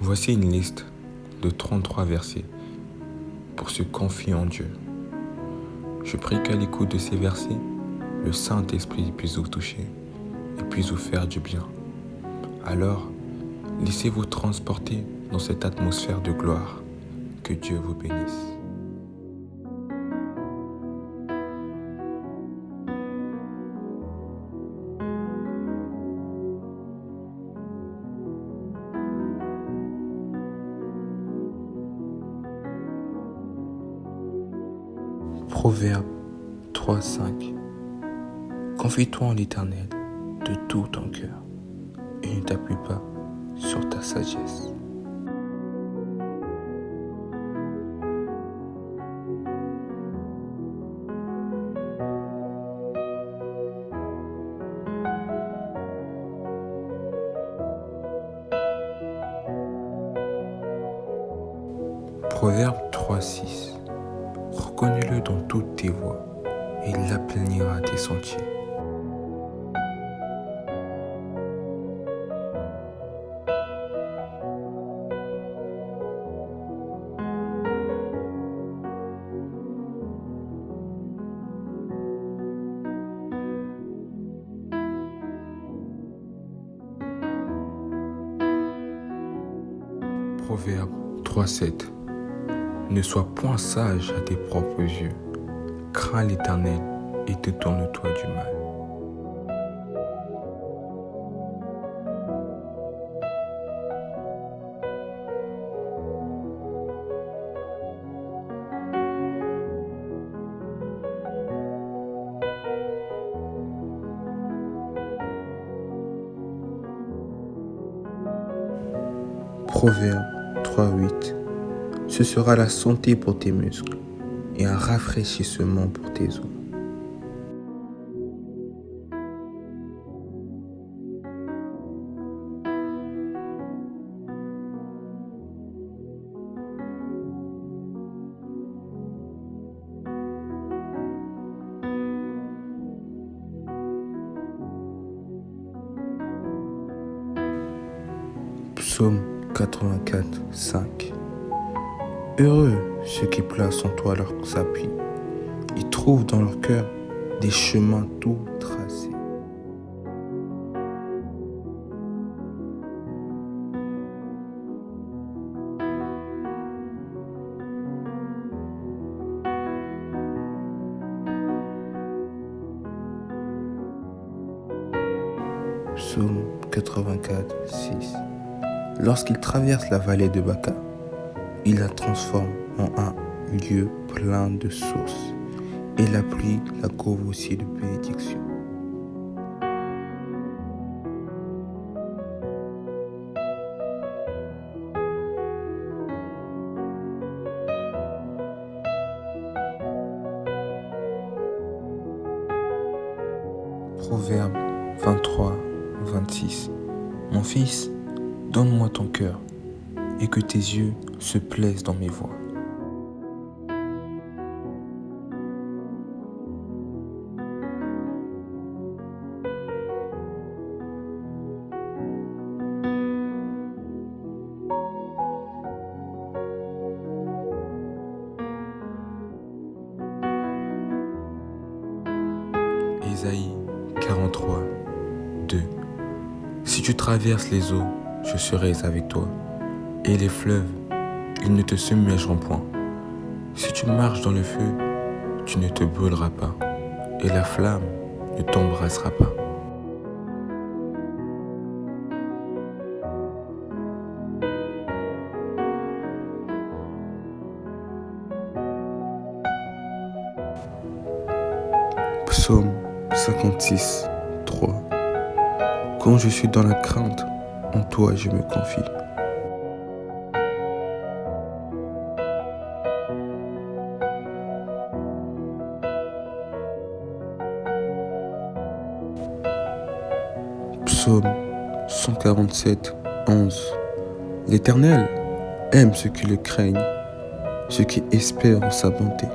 Voici une liste de 33 versets pour se confier en Dieu. Je prie qu'à l'écoute de ces versets, le Saint-Esprit puisse vous toucher et puisse vous faire du bien. Alors, laissez-vous transporter dans cette atmosphère de gloire. Que Dieu vous bénisse. Proverbe 3:5. Confie-toi en l'Éternel de tout ton cœur et ne t'appuie pas sur ta sagesse. Proverbe 3:6. Reconnais-le dans toutes tes voies et il aplanira tes sentiers. Proverbe 3:7. Ne sois point sage à tes propres yeux. Crains l'Éternel et détourne-toi du mal. Proverbe 3:8. Ce sera la santé pour tes muscles et un rafraîchissement pour tes os. Psaume 84:5. Heureux ceux qui placent en toi leurs appuis. Ils trouvent dans leur cœur des chemins tout tracés. Psaume 84:6. Lorsqu'il traverse la vallée de Baca, il la transforme en un lieu plein de sources, et la pluie la couvre aussi de bénédictions. Proverbe 23:26. Mon fils, donne-moi ton cœur, et que tes yeux se plaisent dans mes voies. Ésaïe 43:2. Si tu traverses les eaux, je serai avec toi, et les fleuves, ils ne te submergeront point. Si tu marches dans le feu, tu ne te brûleras pas, et la flamme ne t'embrasera pas. Psaume 56:3. Quand je suis dans la crainte, en toi je me confie. Psaume 147:11. L'Éternel aime ceux qui le craignent, ceux qui espèrent en sa bonté.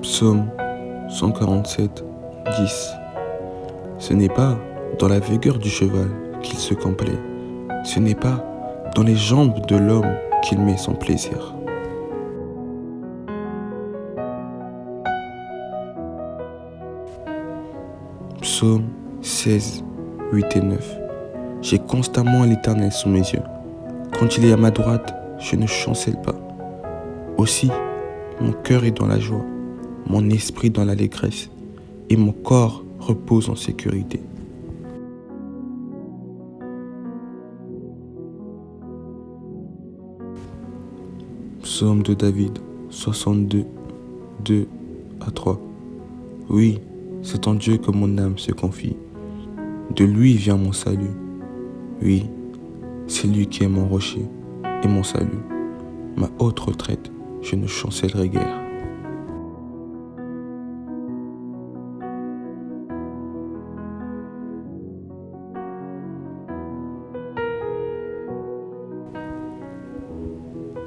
Psaume 147, 10. Ce n'est pas dans la vigueur du cheval qu'il se complaît, ce n'est pas dans les jambes de l'homme qu'il met son plaisir. Psaume 16, 8 et 9. J'ai constamment l'Éternel sous mes yeux. Quand il est à ma droite, je ne chancelle pas. Aussi, mon cœur est dans la joie, mon esprit dans l'allégresse, et mon corps repose en sécurité. Psaume de David, 62, 2 à 3. Oui, c'est en Dieu que mon âme se confie. De lui vient mon salut. Oui, c'est lui qui est mon rocher et mon salut. Ma haute retraite, je ne chancellerai guère.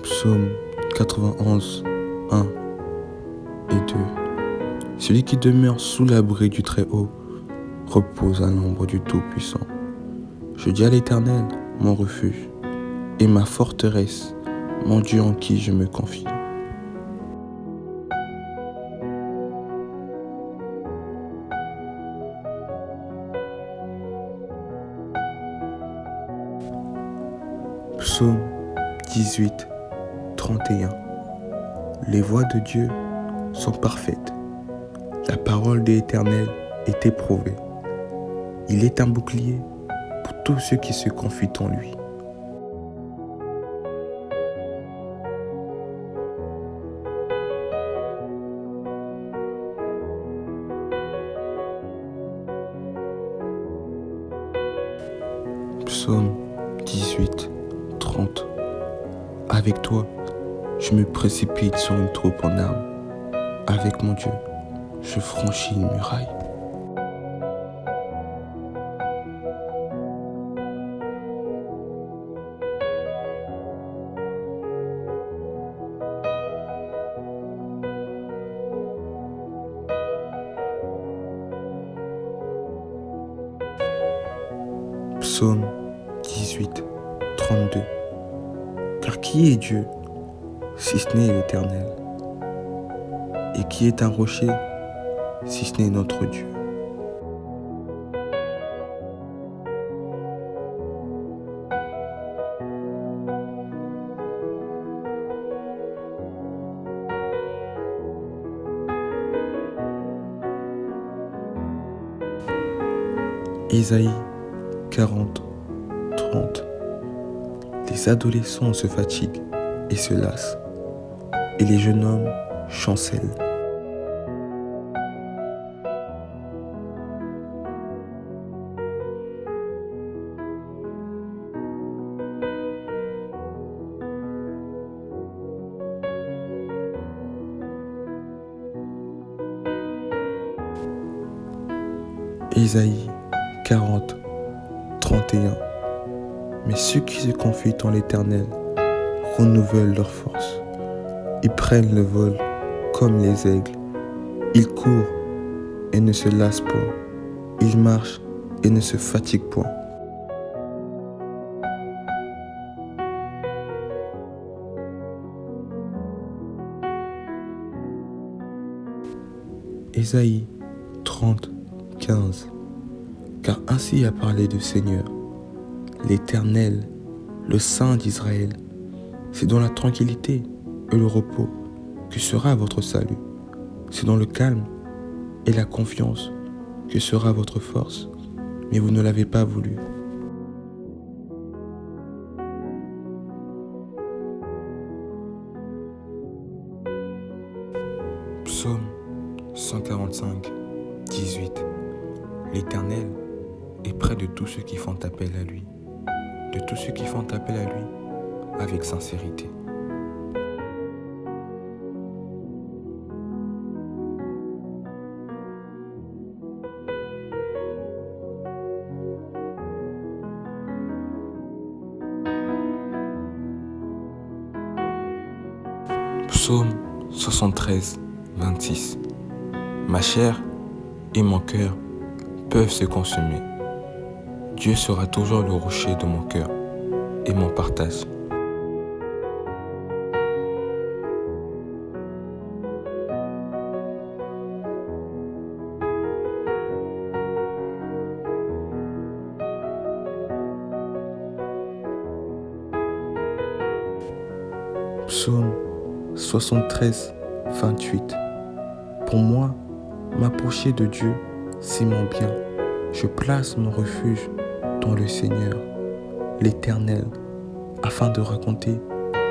Psaume 91, 1 et 2. Celui qui demeure sous l'abri du Très-Haut repose à l'ombre du Tout-Puissant. Je dis à l'Éternel, mon refuge, et ma forteresse, mon Dieu en qui je me confie. Psaume 18, 31. Les voies de Dieu sont parfaites. La parole de l'Éternel est éprouvée. Il est un bouclier pour tous ceux qui se confient en lui. Psaume 18, 30. Avec toi, je me précipite sur une troupe en armes. Avec mon Dieu, je franchis une muraille. Psaume 18, 32. Car qui est Dieu, si ce n'est l'Éternel? Et qui est un rocher, si ce n'est notre Dieu? Isaïe 40, 30. Les adolescents se fatiguent et se lassent, et les jeunes hommes chancellent. Isaïe 40, 31. Mais ceux qui se confient en l'Éternel renouvellent leur force. Ils prennent le vol comme les aigles. Ils courent et ne se lassent point. Ils marchent et ne se fatiguent point. Ésaïe 30, 15. Car ainsi a parlé le Seigneur, l'Éternel, le Saint d'Israël. C'est dans la tranquillité et le repos que sera votre salut. C'est dans le calme et la confiance que sera votre force, mais vous ne l'avez pas voulu. Psaume 145, 18. L'Éternel est près de tous ceux qui font appel à lui, de tous ceux qui font appel à lui avec sincérité. Psaume 73, 26. Ma chair et mon cœur peuvent se consumer. Dieu sera toujours le rocher de mon cœur et mon partage. Psaume 73, 28. Pour moi, m'approcher de Dieu, c'est mon bien. Je place mon refuge dans le Seigneur, l'Éternel, afin de raconter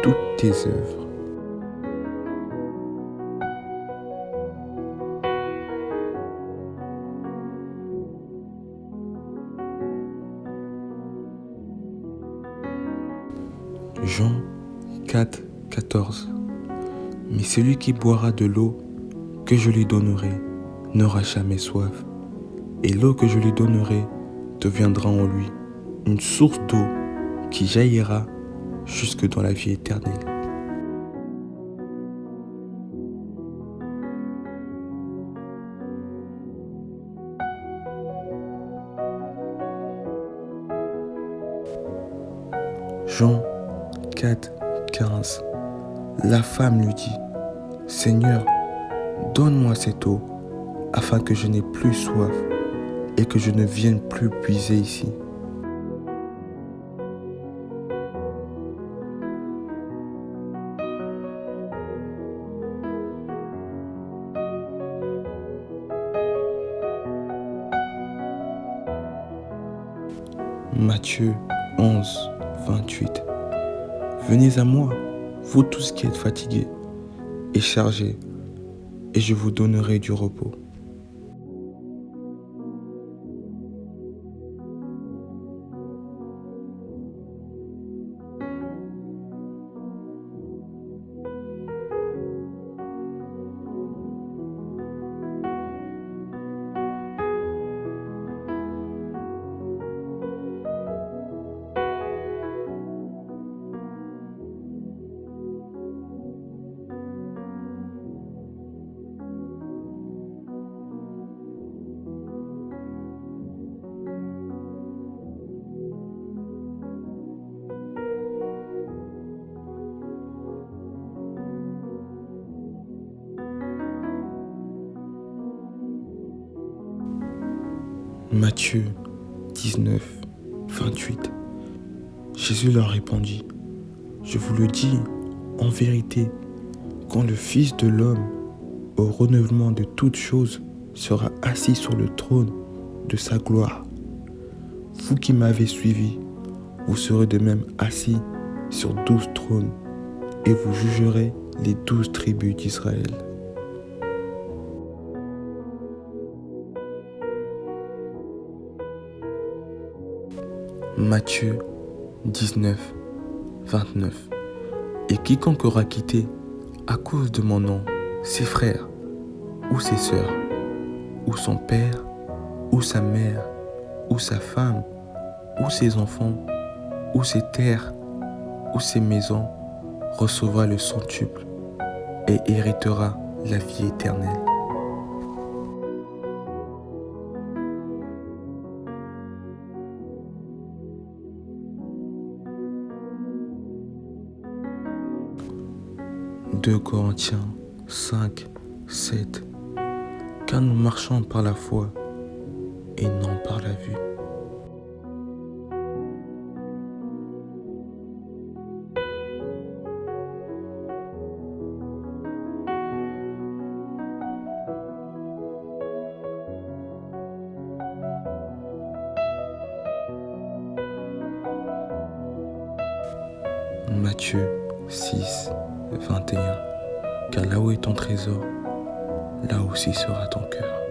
toutes tes œuvres. Jean 4, 14. Mais celui qui boira de l'eau que je lui donnerai n'aura jamais soif, et l'eau que je lui donnerai deviendra en lui une source d'eau qui jaillira jusque dans la vie éternelle. Jean 4, 15. La femme lui dit, Seigneur, donne-moi cette eau, afin que je n'ai plus soif et que je ne vienne plus puiser ici. Matthieu 11, 28. Venez à moi, vous tous qui êtes fatigués et chargés, et je vous donnerai du repos. Matthieu 19, 28. Jésus leur répondit, je vous le dis, en vérité, quand le Fils de l'homme, au renouvellement de toutes choses, sera assis sur le trône de sa gloire, vous qui m'avez suivi, vous serez de même assis sur 12 trônes, et vous jugerez les 12 tribus d'Israël. Matthieu 19, 29. Et quiconque aura quitté, à cause de mon nom, ses frères, ou ses sœurs, ou son père, ou sa mère, ou sa femme, ou ses enfants, ou ses terres, ou ses maisons, recevra le centuple et héritera la vie éternelle. « 2 Corinthiens 5, 7. Car nous marchons par la foi et non par la vue. » Matthieu 6, 21. Car là où est ton trésor, là aussi sera ton cœur.